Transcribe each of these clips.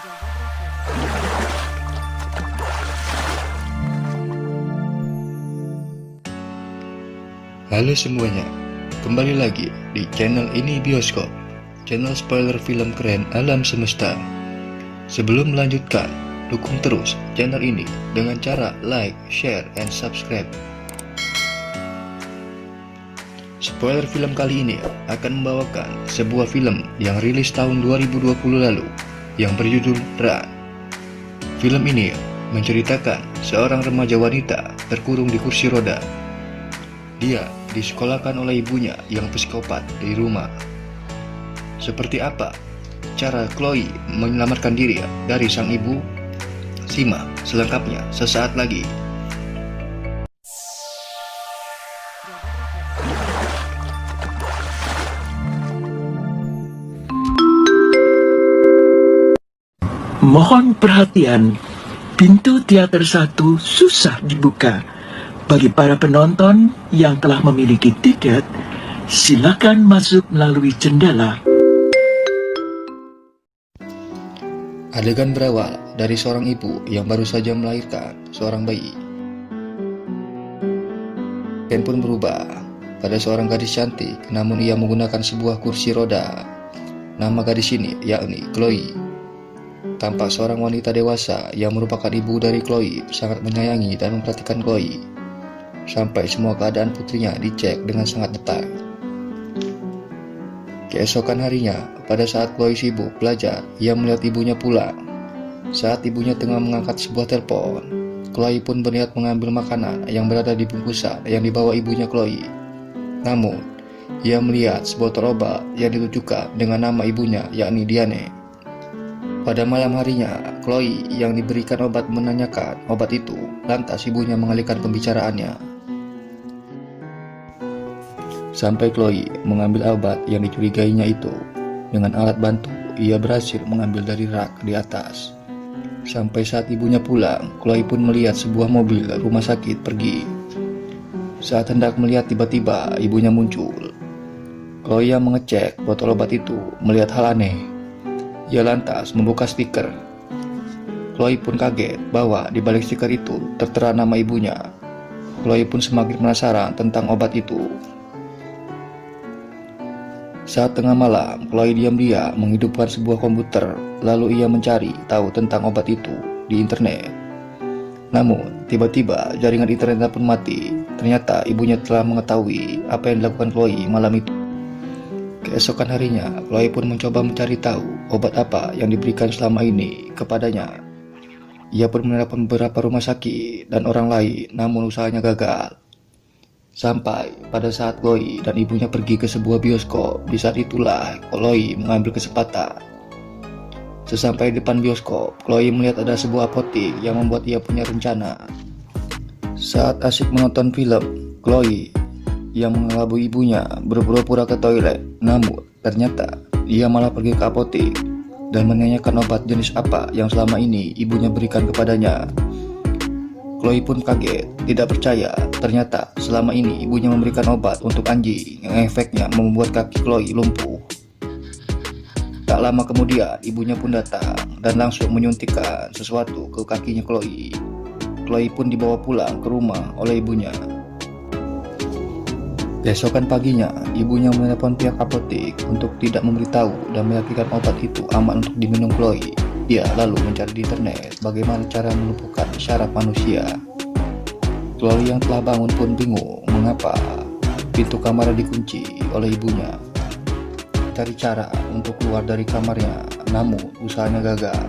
Halo semuanya, kembali lagi di channel ini Bioskop, channel spoiler film keren alam semesta. Sebelum melanjutkan, dukung terus channel ini dengan cara like, share, and subscribe. Spoiler film kali ini akan membawakan sebuah film yang rilis tahun 2020 lalu yang berjudul Run. Film ini menceritakan seorang remaja wanita terkurung di kursi roda. Dia disekolahkan oleh ibunya yang psikopat di rumah. Seperti apa cara Chloe menyelamatkan diri dari sang ibu? Simak selengkapnya sesaat lagi. Mohon perhatian, pintu teater 1 susah dibuka. Bagi para penonton yang telah memiliki tiket, silakan masuk melalui jendela. Adegan berawal dari seorang ibu yang baru saja melahirkan seorang bayi. Dan pun berubah pada seorang gadis cantik, namun ia menggunakan sebuah kursi roda. Nama gadis ini yakni Chloe. Tampak seorang wanita dewasa yang merupakan ibu dari Chloe sangat menyayangi dan memperhatikan Chloe, sampai semua keadaan putrinya dicek dengan sangat detail. Keesokan harinya, pada saat Chloe sibuk belajar, ia melihat ibunya pulang. Saat ibunya tengah mengangkat sebuah telepon, Chloe pun berniat mengambil makanan yang berada di bungkusan yang dibawa ibunya Chloe. Namun, ia melihat sebotol obat yang ditujukan dengan nama ibunya yakni Diane. Pada malam harinya, Chloe yang diberikan obat menanyakan obat itu, lantas ibunya mengalihkan pembicaraannya. Sampai Chloe mengambil obat yang dicurigainya itu. Dengan alat bantu, ia berhasil mengambil dari rak di atas. Sampai saat ibunya pulang, Chloe pun melihat sebuah mobil rumah sakit pergi. Saat hendak melihat, tiba-tiba ibunya muncul. Chloe yang mengecek botol obat itu melihat hal aneh. Ia lantas membuka stiker. Chloe pun kaget bahwa di balik stiker itu tertera nama ibunya. Chloe pun semakin penasaran tentang obat itu. Saat tengah malam, Chloe diam-diam menghidupkan sebuah komputer, lalu ia mencari tahu tentang obat itu di internet. Namun, tiba-tiba jaringan internetnya pun mati. Ternyata ibunya telah mengetahui apa yang dilakukan Chloe malam itu. Keesokan harinya, Chloe pun mencoba mencari tahu obat apa yang diberikan selama ini kepadanya. Ia pun menelpon beberapa rumah sakit dan orang lain, namun usahanya gagal. Sampai pada saat Chloe dan ibunya pergi ke sebuah bioskop. Di saat itulah Chloe mengambil kesempatan. Sesampai di depan bioskop, Chloe melihat ada sebuah apotek yang membuat ia punya rencana. Saat asik menonton film, Chloe yang mengelabui ibunya berpura-pura ke toilet. Namun ternyata ia malah pergi ke apotek dan menanyakan obat jenis apa yang selama ini ibunya berikan kepadanya. Chloe pun kaget, tidak percaya. Ternyata selama ini ibunya memberikan obat untuk anjing yang efeknya membuat kaki Chloe lumpuh. Tak lama kemudian ibunya pun datang dan langsung menyuntikkan sesuatu ke kakinya Chloe. Chloe pun dibawa pulang ke rumah oleh ibunya. Keesokan paginya, ibunya menelpon pihak apotek untuk tidak memberitahu dan meyakinkan obat itu aman untuk diminum Chloe. Dia lalu mencari di internet bagaimana cara melumpuhkan syaraf manusia. Chloe yang telah bangun pun bingung mengapa pintu kamar dikunci oleh ibunya. Cari cara untuk keluar dari kamarnya, namun usahanya gagal.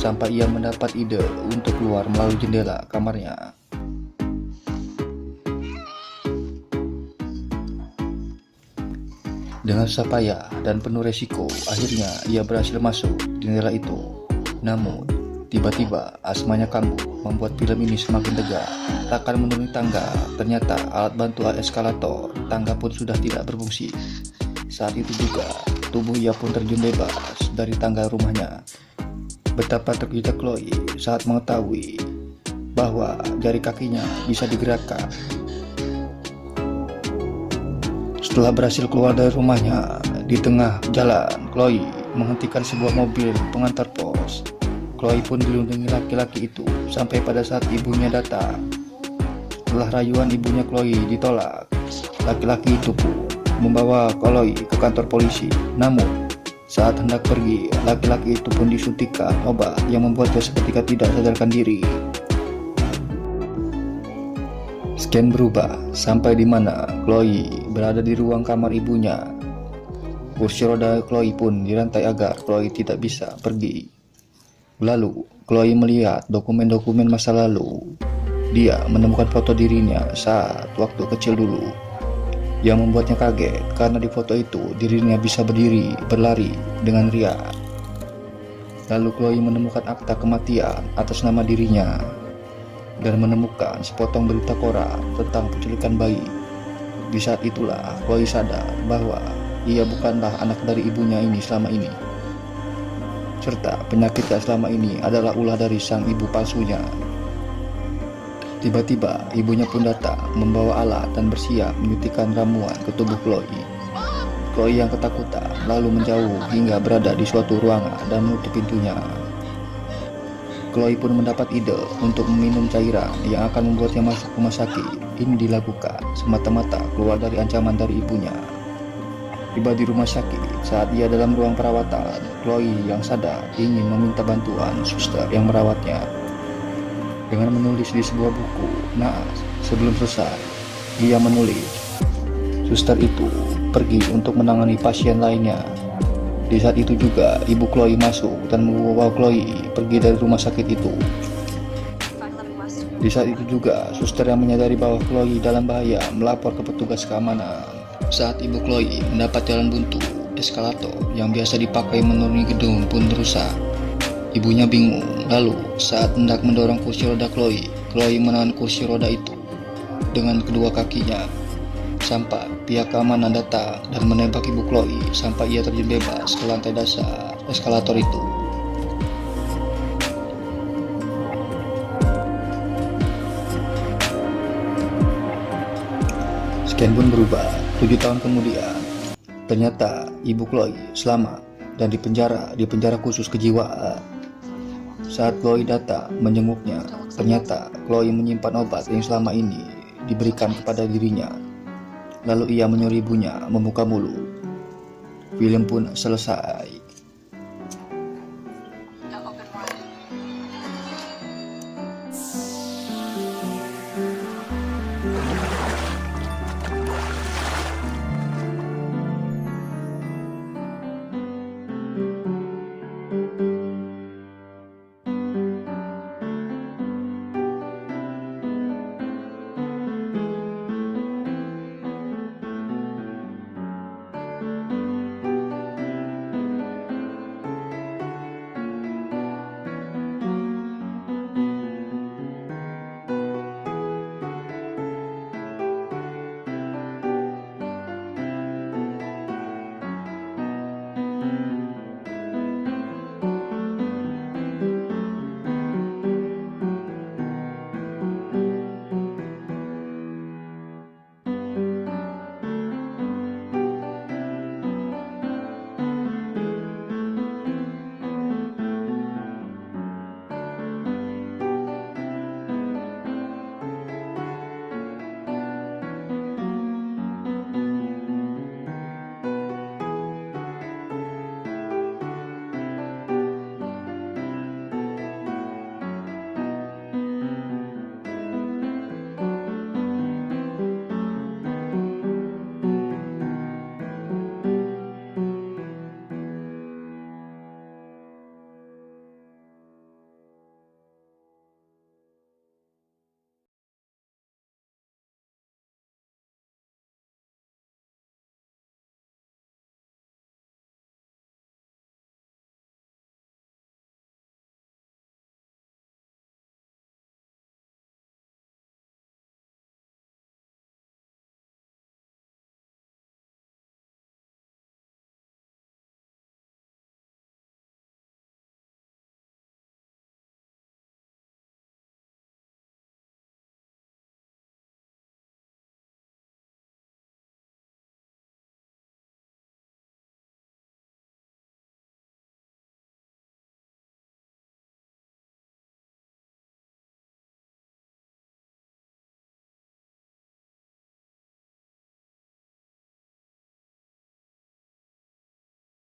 Sampai ia mendapat ide untuk keluar melalui jendela kamarnya. Dengan susah payah dan penuh resiko, akhirnya ia berhasil masuk jendela itu. Namun, tiba-tiba asmanya kambuh, membuat film ini semakin tegak. Tak akan menuruni tangga, ternyata alat bantu eskalator tangga pun sudah tidak berfungsi. Saat itu juga, tubuh ia pun terjun bebas dari tangga rumahnya. Betapa terkejutnya Chloe saat mengetahui bahwa jari kakinya bisa digerakkan. Setelah berhasil keluar dari rumahnya, di tengah jalan, Chloe menghentikan sebuah mobil pengantar pos. Chloe pun dilindungi laki-laki itu sampai pada saat ibunya datang. Setelah rayuan ibunya Chloe ditolak, laki-laki itu pun membawa Chloe ke kantor polisi. Namun, saat hendak pergi, laki-laki itu pun disuntikkan obat yang membuatnya seketika tidak sadarkan diri. Scan berubah sampai di mana Chloe berada di ruang kamar ibunya. Kursi roda Chloe pun dirantai agar Chloe tidak bisa pergi. Lalu, Chloe melihat dokumen-dokumen masa lalu. Dia menemukan foto dirinya saat waktu kecil dulu, yang membuatnya kaget karena di foto itu dirinya bisa berdiri berlari dengan riang. Lalu Chloe menemukan akta kematian atas nama dirinya dan menemukan sepotong berita koran tentang penculikan bayi. Di saat itulah Chloe sadar bahwa ia bukanlah anak dari ibunya ini selama ini, serta penyakitnya selama ini adalah ulah dari sang ibu palsunya. Tiba-tiba ibunya pun datang membawa alat dan bersiap menyuntikkan ramuan ke tubuh Chloe. Chloe yang ketakutan lalu menjauh hingga berada di suatu ruangan dan menutup pintunya. Chloe pun mendapat ide untuk meminum cairan yang akan membuatnya masuk rumah sakit. Ini dilakukan semata-mata keluar dari ancaman dari ibunya. Tiba di rumah sakit, saat ia dalam ruang perawatan, Chloe yang sadar ingin meminta bantuan suster yang merawatnya. Dengan menulis di sebuah buku naas, sebelum selesai, ia menulis, suster itu pergi untuk menangani pasien lainnya. Di saat itu juga, ibu Chloe masuk dan membawa Chloe pergi dari rumah sakit itu. Di saat itu juga, suster yang menyadari bahwa Chloe dalam bahaya melapor ke petugas keamanan. Saat ibu Chloe mendapat jalan buntu, eskalator yang biasa dipakai menuruni gedung pun rusak. Ibunya bingung, lalu saat hendak mendorong kursi roda Chloe menahan kursi roda itu dengan kedua kakinya. Sampai pihak keamanan datang dan menembak ibu Chloe sampai ia terjun bebas ke lantai dasar eskalator itu. Scan pun berubah. 7 tahun kemudian, ternyata ibu Chloe selamat dan di penjara khusus kejiwaan. Saat Chloe datang menjenguknya, ternyata Chloe menyimpan obat yang selama ini diberikan kepada dirinya. Lalu ia menyuruh ibunya membuka mulut. Film pun selesai.